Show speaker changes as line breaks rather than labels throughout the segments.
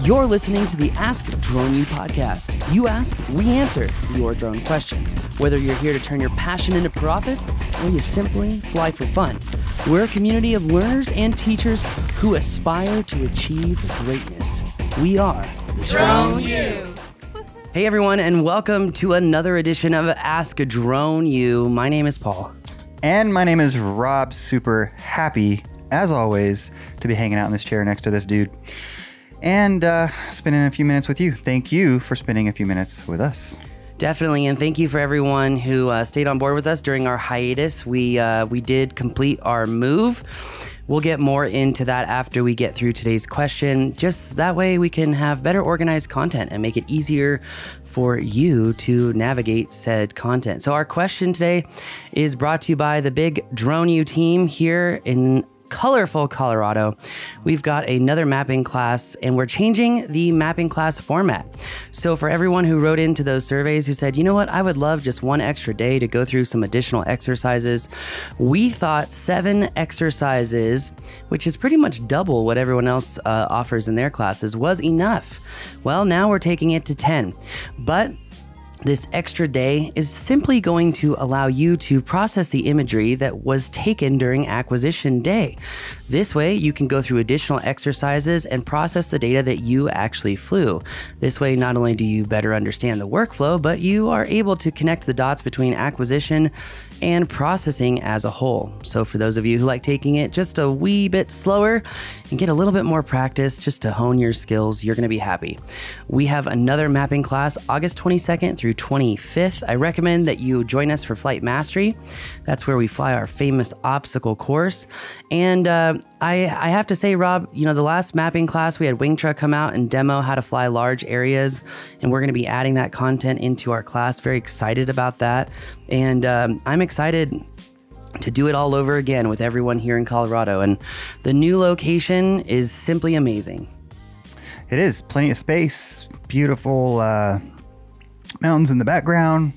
You're listening to the Ask Drone U podcast. You ask, we answer your drone questions. Whether you're here to turn your passion into profit or you simply fly for fun, we're a community of learners and teachers who aspire to achieve greatness. We are
Drone U.
Hey everyone, and welcome to another edition of Ask Drone U. My name is Paul.
And my name is Rob. Super happy, as always, to be hanging out in this chair next to this dude. And spending a few minutes with you. Thank you for spending a few minutes with us.
Definitely, and thank you for everyone who stayed on board with us during our hiatus. We did complete our move. We'll get more into that after we get through today's question. Just that way we can have better organized content and make it easier for you to navigate said content. So our question today is brought to you by the big Drone U team here in colorful Colorado. We've got another mapping class and we're changing the mapping class format. So for everyone who wrote into those surveys who said, you know what, I would love just one extra day to go through some additional exercises, we thought 7 exercises, which is pretty much double what everyone else offers in their classes, was enough. Well, now we're taking it to 10, but this extra day is simply going to allow you to process the imagery that was taken during acquisition day. This way, you can go through additional exercises and process the data that you actually flew. This way, not only do you better understand the workflow, but you are able to connect the dots between acquisition and processing as a whole. So for those of you who like taking it just a wee bit slower and get a little bit more practice just to hone your skills, you're going to be happy. We have another mapping class August 22nd through 25th. I recommend that you join us for Flight Mastery. That's where we fly our famous obstacle course. And I have to say, Rob, you know, the last mapping class, we had Wing Truck come out and demo how to fly large areas, and we're going to be adding that content into our class. Very excited about that. And I'm excited to do it all over again with everyone here in Colorado. And the new location is simply amazing.
It is. Plenty of space, beautiful mountains in the background.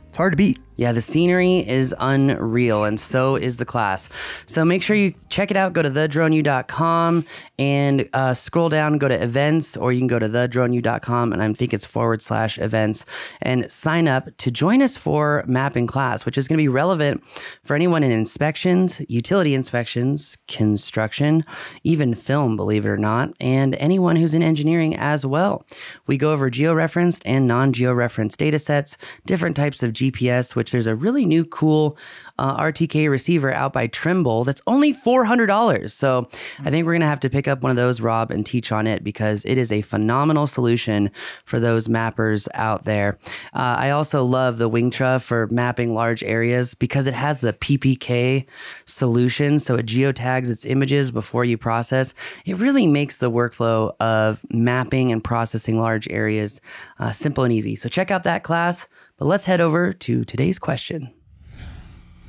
It's hard to beat.
Yeah, the scenery is unreal, and so is the class. So make sure you check it out. Go to thedroneu.com and scroll down, go to events, or you can go to thedroneu.com, and I think it's /events, and sign up to join us for mapping class, which is going to be relevant for anyone in inspections, utility inspections, construction, even film, believe it or not, and anyone who's in engineering as well. We go over georeferenced and non-georeferenced data sets, different types of GPS, which there's a really new cool RTK receiver out by Trimble that's only $400. So I think we're going to have to pick up one of those, Rob, and teach on it because it is a phenomenal solution for those mappers out there. I also love the Wingtra for mapping large areas because it has the PPK solution. So it geotags its images before you process. It really makes the workflow of mapping and processing large areas simple and easy. So check out that class. But let's head over to today's question.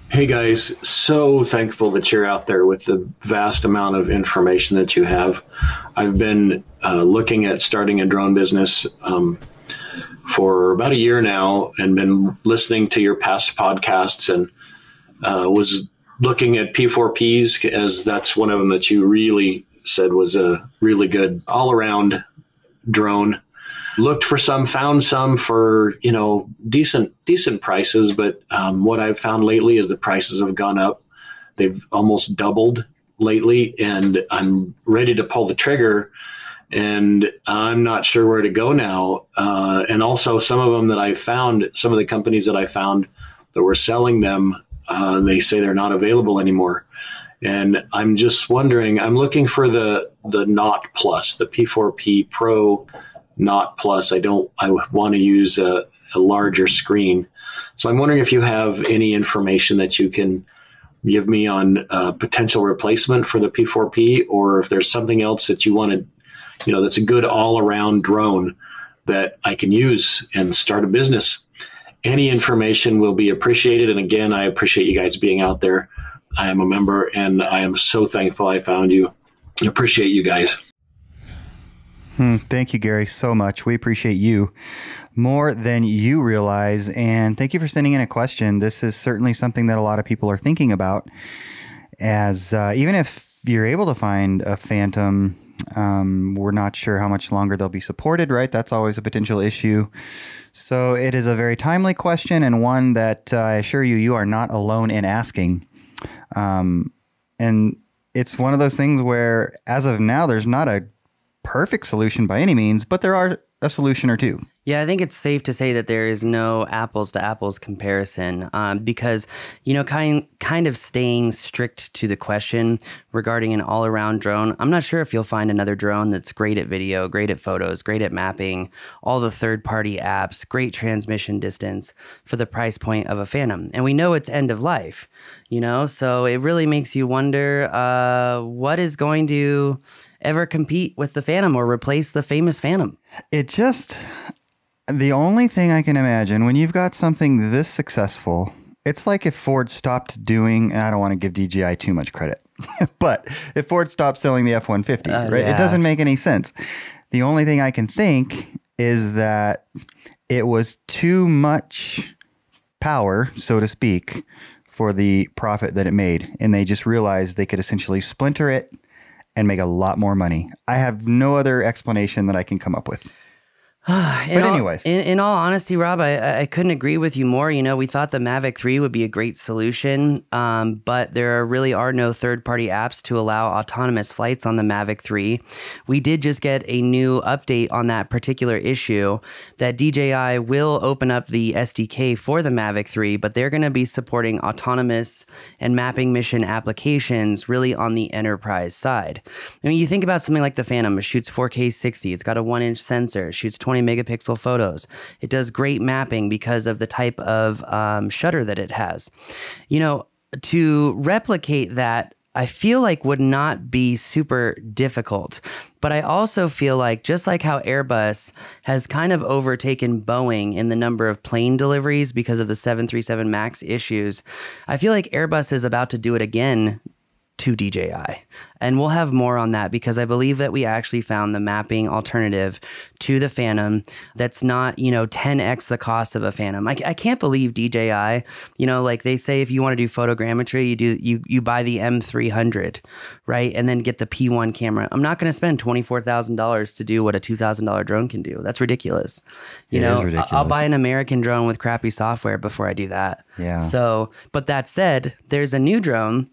Hey guys, so thankful that you're out there with the vast amount of information that you have. I've been looking at starting a drone business for about a year now and been listening to your past podcasts and was looking at P4Ps as that's one of them that you really said was a really good all-around drone. Looked for some, found some for, you know, decent prices. But what I've found lately is the prices have gone up. They've almost doubled lately, and I'm ready to pull the trigger, and I'm not sure where to go now. And also some of them that I found, some of the companies that I found that were selling them, they say they're not available anymore. And I'm just wondering, I'm looking for the Not Plus, the P4P Pro Not Plus. I want to use a larger screen. So I'm wondering if you have any information that you can give me on a potential replacement for the P4P, or if there's something else that you want to, you know, that's a good all-around drone that I can use and start a business. Any information will be appreciated. And again, I appreciate you guys being out there. I am a member and I am so thankful I found you. I appreciate you guys.
Thank you, Gary, so much. We appreciate you more than you realize. And thank you for sending in a question. This is certainly something that a lot of people are thinking about, as even if you're able to find a Phantom We're not sure how much longer they'll be supported, right? That's always a potential issue. So it is a very timely question, and one that I assure you, you are not alone in asking. And it's one of those things where, as of now, there's not a perfect solution by any means, but there are a solution or two.
Yeah, I think it's safe to say that there is no apples to apples comparison because, kind of staying strict to the question regarding an all-around drone, I'm not sure if you'll find another drone that's great at video, great at photos, great at mapping, all the third-party apps, great transmission distance for the price point of a Phantom. And we know it's end of life, so it really makes you wonder what is going to ever compete with the Phantom or replace the famous Phantom.
The only thing I can imagine when you've got something this successful, it's like if Ford stopped doing, and I don't want to give DJI too much credit, but if Ford stopped selling the F-150, right?
Yeah.
It doesn't make any sense. The only thing I can think is that it was too much power, so to speak, for the profit that it made. And they just realized they could essentially splinter it and make a lot more money. I have no other explanation that I can come up with. But anyways.
In all honesty, Rob, I couldn't agree with you more. We thought the Mavic 3 would be a great solution, but there really are no third-party apps to allow autonomous flights on the Mavic 3. We did just get a new update on that particular issue that DJI will open up the SDK for the Mavic 3, but they're going to be supporting autonomous and mapping mission applications really on the enterprise side. I mean, you think about something like the Phantom. It shoots 4K 60. It's got a 1-inch sensor. It shoots 20 megapixel photos. It does great mapping because of the type of shutter that it has. To replicate that, I feel like would not be super difficult. But I also feel like, just like how Airbus has kind of overtaken Boeing in the number of plane deliveries because of the 737 MAX issues, I feel like Airbus is about to do it again to DJI. And we'll have more on that because I believe that we actually found the mapping alternative to the Phantom that's not, 10x the cost of a Phantom. I can't believe DJI, like they say if you want to do photogrammetry, you buy the M300, right? And then get the P1 camera. I'm not going to spend $24,000 to do what a $2,000 drone can do. That's ridiculous.
It is ridiculous.
I'll buy an American drone with crappy software before I do that.
Yeah.
So, but that said, there's a new drone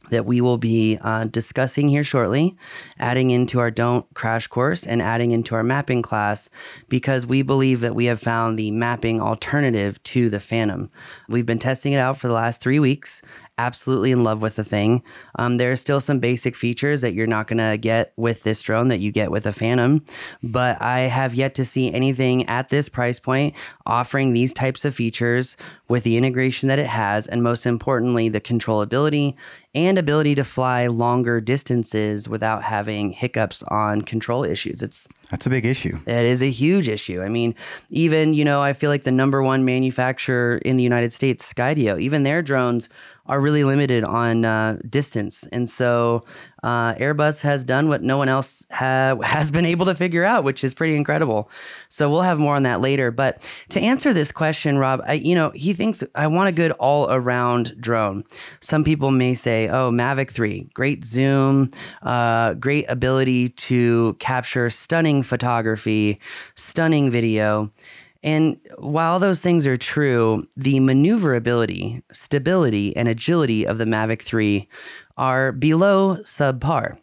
that we will be discussing here shortly, adding into our Don't Crash course and adding into our mapping class, because we believe that we have found the mapping alternative to the Phantom. We've been testing it out for the last 3 weeks. Absolutely in love with the thing. There are still some basic features that you're not going to get with this drone that you get with a Phantom, but I have yet to see anything at this price point offering these types of features with the integration that it has, and most importantly, the controllability and ability to fly longer distances without having hiccups on control issues.
That's a big issue.
It is a huge issue. I mean, even, I feel like the #1 manufacturer in the United States, Skydio, even their drones are really limited on distance. And so Airbus has done what no one else has been able to figure out, which is pretty incredible. So we'll have more on that later. But to answer this question, Rob, he thinks I want a good all-around drone. Some people may say, oh, Mavic 3, great zoom, great ability to capture stunning photography, stunning video. And while those things are true, the maneuverability, stability, and agility of the Mavic 3 are below subpar.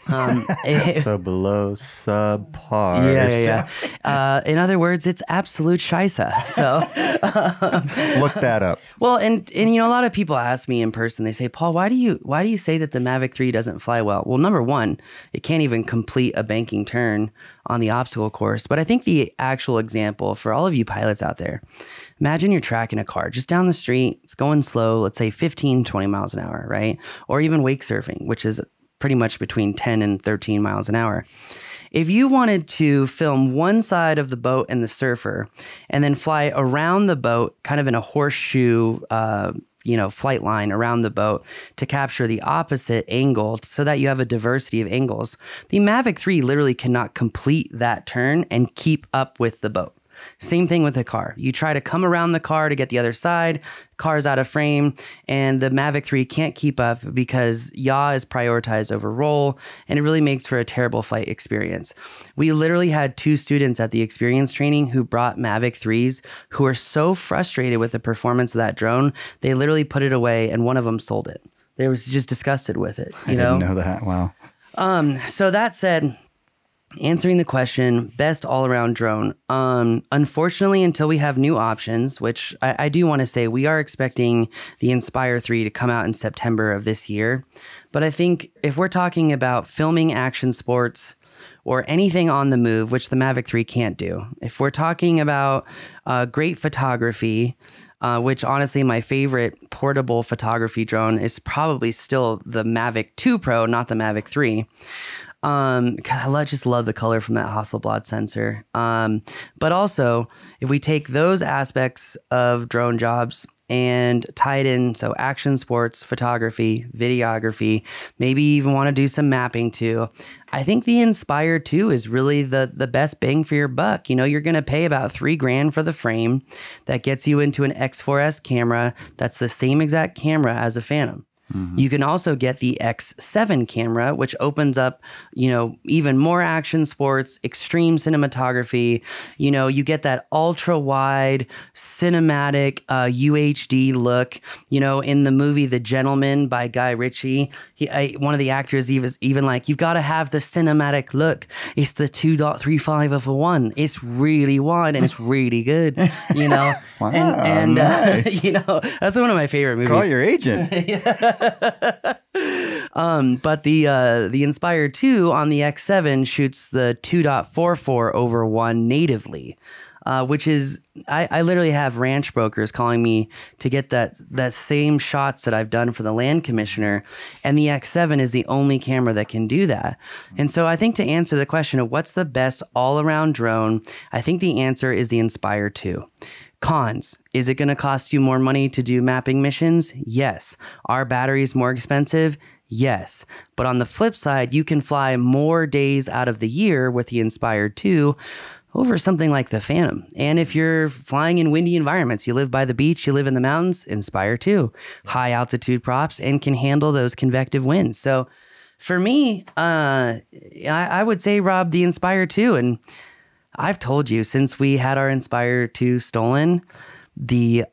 So below subpar.
Yeah. In other words, it's absolute scheisse. So
look that up.
Well, and a lot of people ask me in person, they say, Paul, why do you say that the Mavic 3 doesn't fly well? Well, #1, it can't even complete a banking turn on the obstacle course. But I think the actual example for all of you pilots out there, imagine you're tracking a car just down the street. It's going slow, let's say 15, 20 miles an hour, right? Or even wake surfing, which is pretty much between 10 and 13 miles an hour. If you wanted to film one side of the boat and the surfer and then fly around the boat kind of in a horseshoe flight line around the boat to capture the opposite angle so that you have a diversity of angles, the Mavic 3 literally cannot complete that turn and keep up with the boat. Same thing with a car. You try to come around the car to get the other side, car's out of frame, and the Mavic 3 can't keep up because yaw is prioritized over roll, and it really makes for a terrible flight experience. We literally had 2 students at the experience training who brought Mavic 3s who were so frustrated with the performance of that drone, they literally put it away, and one of them sold it. They were just disgusted with it.
I didn't know that. Wow.
So that said, answering the question, best all-around drone. Unfortunately, until we have new options, which I do want to say, we are expecting the Inspire 3 to come out in September of this year. But I think if we're talking about filming action sports or anything on the move, which the Mavic 3 can't do, if we're talking about great photography, which honestly, my favorite portable photography drone is probably still the Mavic 2 Pro, not the Mavic 3. I just love the color from that Hasselblad sensor. But also, if we take those aspects of drone jobs and tie it in, so action sports, photography, videography, maybe even want to do some mapping too, I think the Inspire 2 is really the best bang for your buck. You know, you're going to pay about $3,000 for the frame that gets you into an X4S camera that's the same exact camera as a Phantom. Mm-hmm. You can also get the X7 camera, which opens up, you know, even more action sports, extreme cinematography. You know, you get that ultra wide cinematic UHD look. You know, in the movie The Gentleman by Guy Ritchie, one of the actors even like, you've got to have the cinematic look. It's the 2.35 of a 1. It's really wide and it's really good. You know,
wow,
and
nice.
you know, that's one of my favorite movies.
Call your agent.
But the Inspire 2 on the X7 shoots the 2.44 over 1 natively, which is, I literally have ranch brokers calling me to get that same shots that I've done for the land commissioner, and the X7 is the only camera that can do that. And so I think to answer the question of what's the best all-around drone, I think the answer is the Inspire 2. Cons. Is it going to cost you more money to do mapping missions? Yes. Are batteries more expensive? Yes. But on the flip side, you can fly more days out of the year with the Inspire 2 over something like the Phantom. And if you're flying in windy environments, you live by the beach, you live in the mountains, Inspire 2. High altitude props and can handle those convective winds. So for me, I would say, Rob, the Inspire 2. And I've told you, since we had our Inspire 2 stolen, the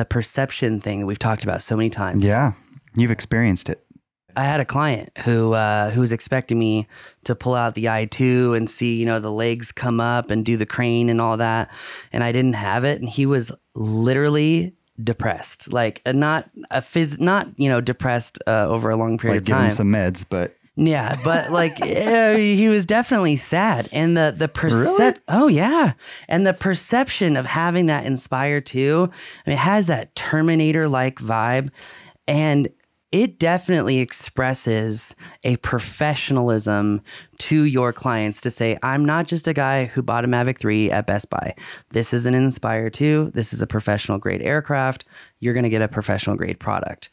perception thing that we've talked about so many times.
Yeah, you've experienced it.
I had a client who was expecting me to pull out the i2 and see, you know, the legs come up and do the crane and all that, and I didn't have it, and he was literally depressed, like not depressed over a long period of time.
Give him some meds, but.
Yeah, but like he was definitely sad, and the
Really?
Oh yeah, and the perception of having that Inspire 2, I mean, it has that Terminator-like vibe, and it definitely expresses a professionalism to your clients to say, I'm not just a guy who bought a Mavic 3 at Best Buy. This is an Inspire 2. This is a professional grade aircraft. You're going to get a professional grade product.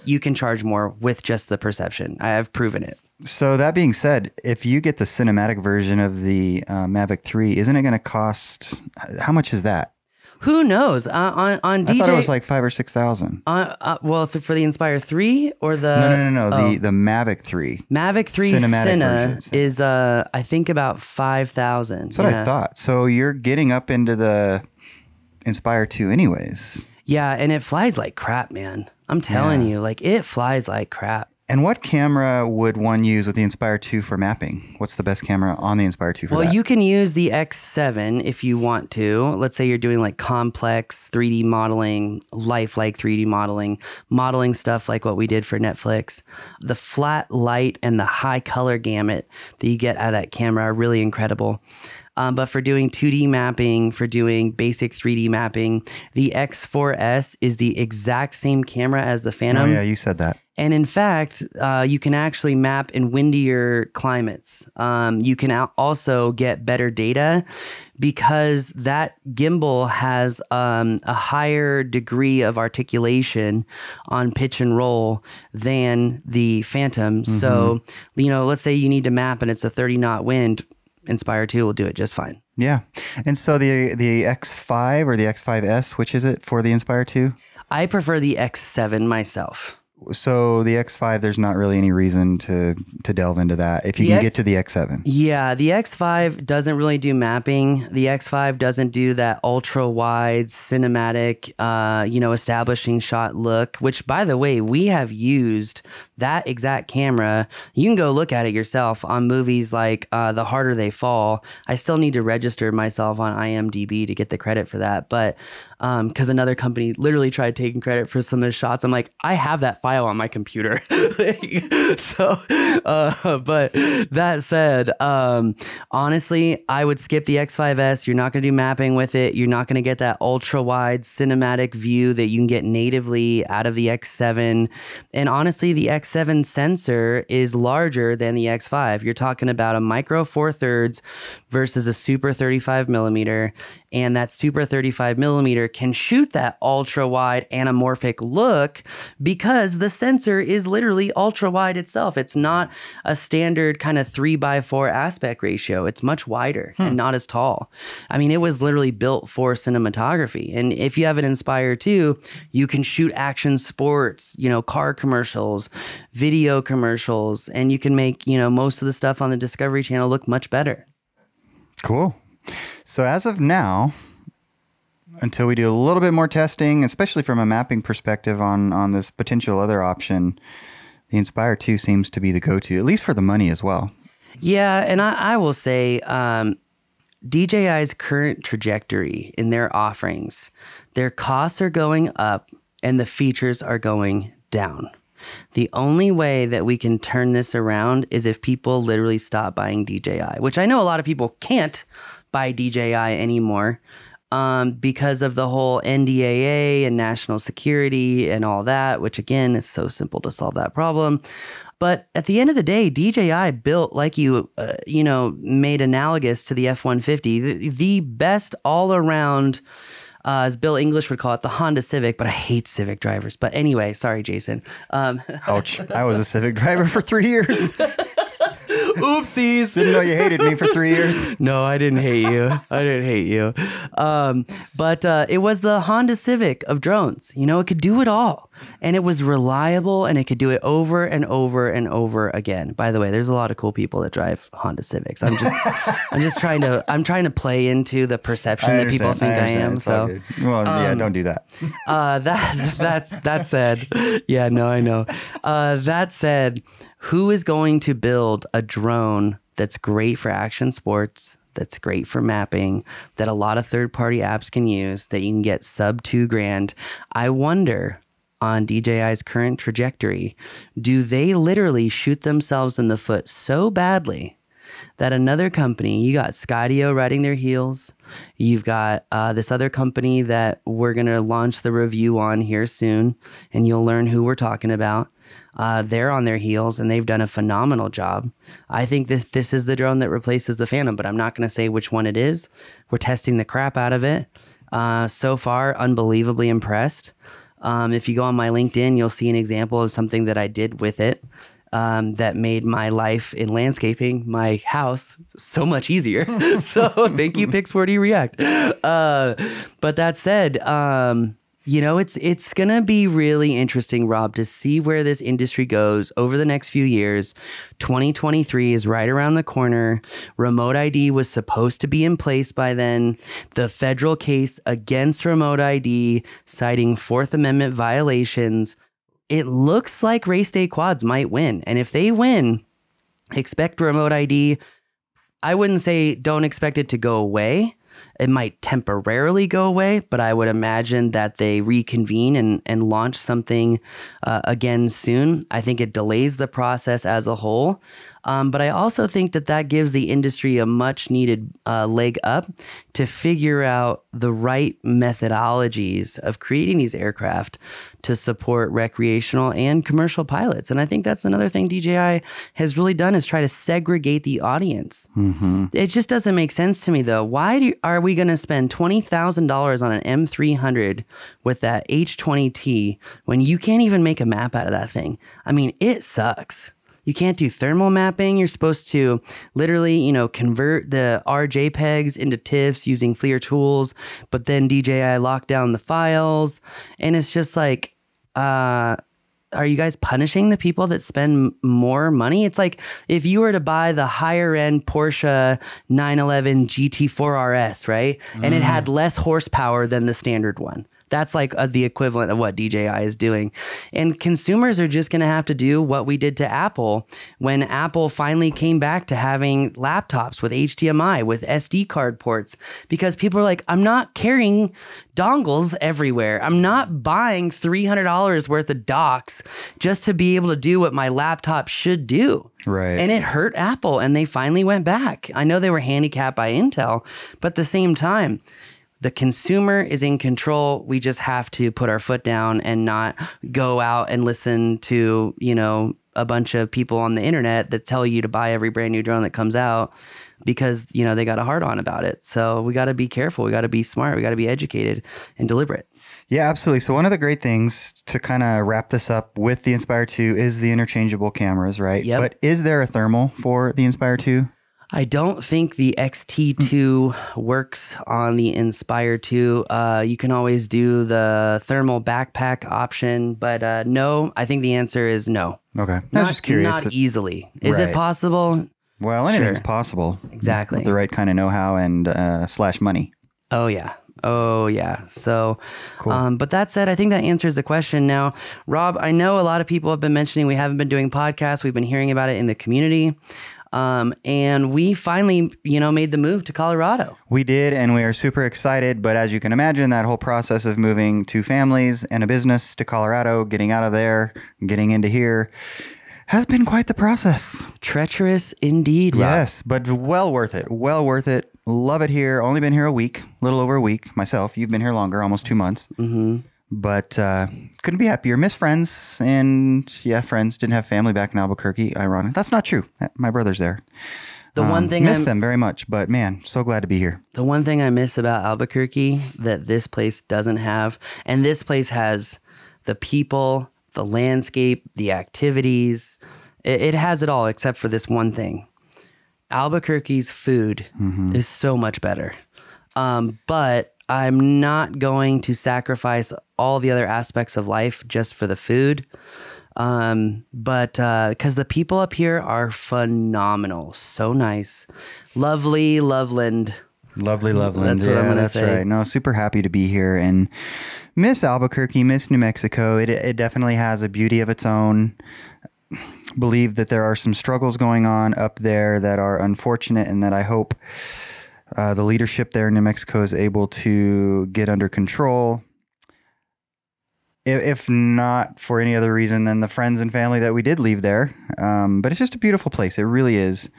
You can charge more with just the perception. I have proven it.
So that being said, if you get the cinematic version of the Mavic 3, isn't it going to cost, how much is that?
Who knows? On DJ,
I thought it was like $5,000 or $6,000.
Well, for the Inspire 3 or the...
No. The Mavic 3.
Mavic 3
Cinematic
Cine
version.
is, I think, about $5,000.
That's what I thought. So you're getting up into the Inspire 2 anyways.
Yeah, and it flies like crap, man. I'm telling you, like, it flies like crap.
And what camera would one use with the Inspire 2 for mapping? What's the best camera on the Inspire 2 for that?
Well, you can use the X7 if you want to. Let's say you're doing like complex 3D modeling, lifelike 3D modeling stuff like what we did for Netflix. The flat light and the high color gamut that you get out of that camera are really incredible. But for doing 2D mapping, for doing basic 3D mapping, the X4S is the exact same camera as the Phantom.
Oh, yeah, you said that.
And in fact, you can actually map in windier climates. You can also get better data because that gimbal has a higher degree of articulation on pitch and roll than the Phantom. Mm-hmm. So, you know, let's say you need to map and it's a 30 knot wind. Inspire 2 will do it just fine.
Yeah. And so the X5 or the X5S, which is it for the Inspire 2?
I prefer the X7 myself.
So the X5, there's not really any reason to delve into that if you can get to the X7.
Yeah, the X5 doesn't really do mapping. The X5 doesn't do that ultra wide cinematic, establishing shot look, which, by the way, we have used that exact camera. You can go look at it yourself on movies like The Harder They Fall. I still need to register myself on IMDb to get the credit for that. But because another company literally tried taking credit for some of the shots. I'm like, I have that file on my computer. But that said, honestly, I would skip the X5S. You're not going to do mapping with it. You're not going to get that ultra wide cinematic view that you can get natively out of the X7. And honestly, the X7 sensor is larger than the X5. You're talking about a micro 4/3 versus a super 35 millimeter. And that super 35 millimeter can shoot that ultra wide anamorphic look because the sensor is literally ultra wide itself. It's not a standard kind of 3:4 aspect ratio. It's much wider and not as tall. I mean, it was literally built for cinematography. And if you have an Inspire 2, you can shoot action sports, car commercials, video commercials, and you can make, most of the stuff on the Discovery Channel look much better.
Cool. So as of now, until we do a little bit more testing, especially from a mapping perspective on this potential other option, the Inspire 2 seems to be the go-to, at least for the money as well.
Yeah, and I will say DJI's current trajectory in their offerings, their costs are going up and the features are going down. The only way that we can turn this around is if people literally stop buying DJI, which I know a lot of people can't buy DJI anymore because of the whole NDAA and national security and all that, which again is so simple to solve that problem. But at the end of the day, DJI built, like you made analogous to the F-150, the best all-around, as Bill English would call it, the Honda Civic, but I hate Civic drivers. But anyway, sorry, Jason.
Ouch. I was a Civic driver for 3 years.
Oopsies.
Didn't know you hated me for 3 years.
No, I didn't hate you. But it was the Honda Civic of drones. It could do it all. And it was reliable and it could do it over and over and over again. By the way, there's a lot of cool people that drive Honda Civics. I'm trying to play into the perception that people think I am. So
don't do that.
That said, yeah, no, I know. That said, who is going to build a drone that's great for action sports, that's great for mapping, that a lot of third-party apps can use, that you can get sub $2,000? I wonder, on DJI's current trajectory, do they literally shoot themselves in the foot so badly that another company, you got Skydio riding their heels, you've got this other company that we're going to launch the review on here soon, and you'll learn who we're talking about. They're on their heels and they've done a phenomenal job. I think this is the drone that replaces the Phantom, but I'm not going to say which one it is. We're testing the crap out of it. So far, unbelievably impressed. If you go on my LinkedIn, you'll see an example of something that I did with it that made my life in landscaping, my house, so much easier. So thank you, Pix4D React. But that said, it's going to be really interesting, Rob, to see where this industry goes over the next few years. 2023 is right around the corner. Remote ID was supposed to be in place by then. The federal case against remote ID, citing Fourth Amendment violations. It looks like race day quads might win. And if they win, expect remote ID. I wouldn't say don't expect it to go away. It might temporarily go away, but I would imagine that they reconvene and launch something again soon. I think it delays the process as a whole. But I also think that gives the industry a much needed leg up to figure out the right methodologies of creating these aircraft to support recreational and commercial pilots. And I think that's another thing DJI has really done, is try to segregate the audience. Mm-hmm. It just doesn't make sense to me, though. Why are we going to spend $20,000 on an M300 with that H20T when you can't even make a map out of that thing? I mean, it sucks. You can't do thermal mapping. You're supposed to literally, convert the RJPEGs into TIFFs using FLIR tools, but then DJI locked down the files. And it's just like, are you guys punishing the people that spend more money? It's like if you were to buy the higher end Porsche 911 GT4 RS, right? And it had less horsepower than the standard one. That's like the equivalent of what DJI is doing. And consumers are just going to have to do what we did to Apple when Apple finally came back to having laptops with HDMI, with SD card ports, because people are like, I'm not carrying dongles everywhere. I'm not buying $300 worth of docks just to be able to do what my laptop should do.
Right.
And it hurt Apple, and they finally went back. I know they were handicapped by Intel, but at the same time, the consumer is in control. We just have to put our foot down and not go out and listen to, a bunch of people on the internet that tell you to buy every brand new drone that comes out because, they got a hard on about it. So we got to be careful. We got to be smart. We got to be educated and deliberate.
Yeah, absolutely. So one of the great things to kind of wrap this up with the Inspire 2 is the interchangeable cameras, right?
Yep.
But is there a thermal for the Inspire 2?
I don't think the XT2 works on the Inspire 2. You can always do the thermal backpack option, but no, I think the answer is no.
Okay. I was just curious.
Not easily. Is
Right.
it possible?
Well, anything's
Sure.
possible.
Exactly.
With the right kind of know-how and / money.
Oh, yeah. So,
Cool.
but that said, I think that answers the question. Now, Rob, I know a lot of people have been mentioning we haven't been doing podcasts. We've been hearing about it in the community. And we finally, made the move to Colorado.
We did, and we are super excited. But as you can imagine, that whole process of moving two families and a business to Colorado, getting out of there, getting into here, has been quite the process.
Treacherous indeed, Rob.
Yes, but well worth it. Well worth it. Love it here. Only been here a week, a little over a week myself. You've been here longer, almost 2 months.
Mm-hmm.
But couldn't be happier. Miss friends, and friends. Didn't have family back in Albuquerque. Ironic. That's not true. My brother's there.
The one thing
miss them very much, but man, so glad to be here.
The one thing I miss about Albuquerque that this place doesn't have, and this place has the people, the landscape, the activities. It has it all except for this one thing. Albuquerque's food is so much better. But I'm not going to sacrifice all the other aspects of life just for the food. But because the people up here are phenomenal. So nice. Lovely Loveland.
Lovely Loveland.
That's what I'm gonna say.
Right. No, super happy to be here and miss Albuquerque, miss New Mexico. It definitely has a beauty of its own. Believe that there are some struggles going on up there that are unfortunate, and that I hope the leadership there in New Mexico is able to get under control. If not for any other reason than the friends and family that we did leave there. But it's just a beautiful place. It really is.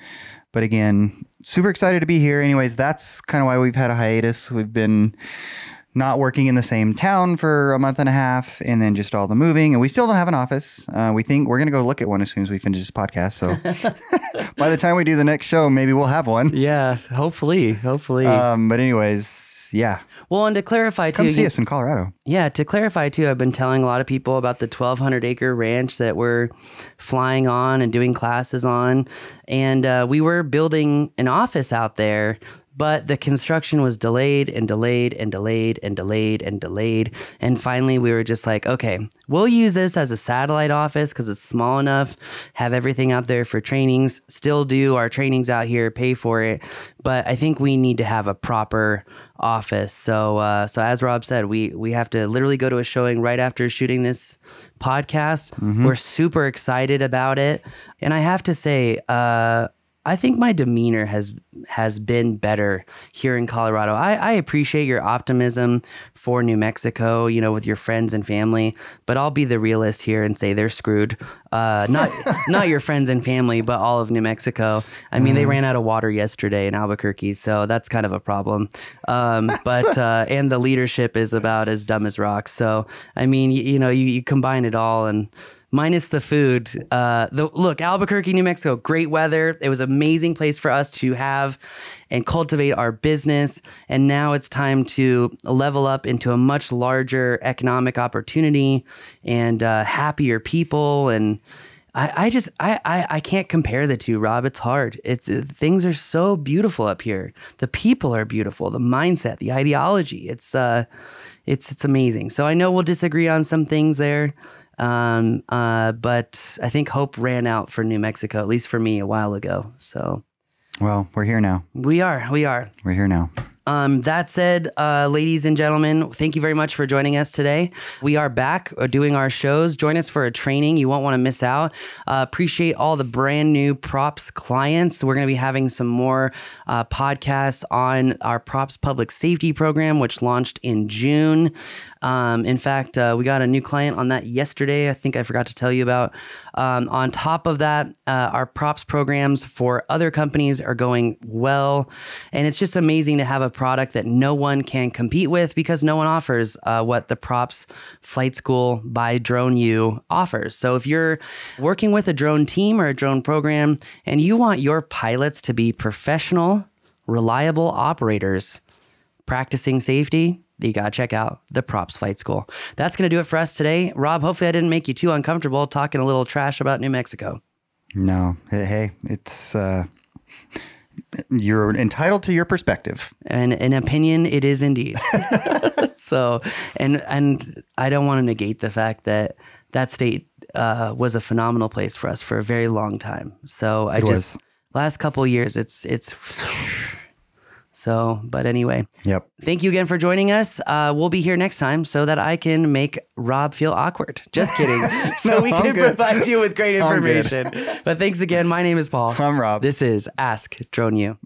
But again, super excited to be here. Anyways, that's kind of why we've had a hiatus. We've been not working in the same town for a month and a half, and then just all the moving. And we still don't have an office. We think we're going to go look at one as soon as we finish this podcast. So by the time we do the next show, maybe we'll have one.
Yeah, hopefully.
But anyways, yeah.
Well, and to clarify too,
Come see us in Colorado.
Yeah, to clarify too, I've been telling a lot of people about the 1,200 acre ranch that we're flying on and doing classes on. And we were building an office out there, but the construction was delayed and delayed and delayed and delayed and delayed. And finally, we were just like, okay, we'll use this as a satellite office because it's small enough, have everything out there for trainings, still do our trainings out here, pay for it. But I think we need to have a proper office. So as Rob said, we have to literally go to a showing right after shooting this podcast. We're super excited about it. And I have to say, I think my demeanor has been better here in Colorado. I appreciate your optimism for New Mexico, with your friends and family, but I'll be the realist here and say they're screwed. Not your friends and family, but all of New Mexico. I mean, they ran out of water yesterday in Albuquerque, so that's kind of a problem. But and the leadership is about as dumb as rocks. So, I mean, you combine it all and minus the food. Look, Albuquerque, New Mexico, great weather. It was an amazing place for us to have and cultivate our business. And now it's time to level up into a much larger economic opportunity and happier people. And I can't compare the two, Rob. It's hard. Things are so beautiful up here. The people are beautiful. The mindset, the ideology. It's amazing. So I know we'll disagree on some things there. But I think hope ran out for New Mexico, at least for me a while ago. So,
well, we're here now.
We are.
We're here now.
That said, ladies and gentlemen, thank you very much for joining us today. We are back doing our shows. Join us for a training you won't want to miss out. Appreciate all the brand new props clients. We're going to be having some more podcasts on our props public safety program, which launched in June. In fact, we got a new client on that yesterday. I think I forgot to tell you about. On top of that, our props programs for other companies are going well. And it's just amazing to have a product that no one can compete with because no one offers what the Props Flight School by Drone U offers. So if you're working with a drone team or a drone program and you want your pilots to be professional, reliable operators practicing safety, you got to check out the Props Flight School. That's going to do it for us today. Rob, hopefully I didn't make you too uncomfortable talking a little trash about New Mexico.
No. Hey, it's you're entitled to your perspective.
And an opinion it is indeed. So, and I don't want to negate the fact that state was a phenomenal place for us for a very long time. So last couple of years, it's so, but anyway.
Yep.
Thank you again for joining us. We'll be here next time so that I can make Rob feel awkward. Just kidding. So we can provide you with great information. But thanks again. My name is Paul.
I'm Rob.
This is Ask Drone U.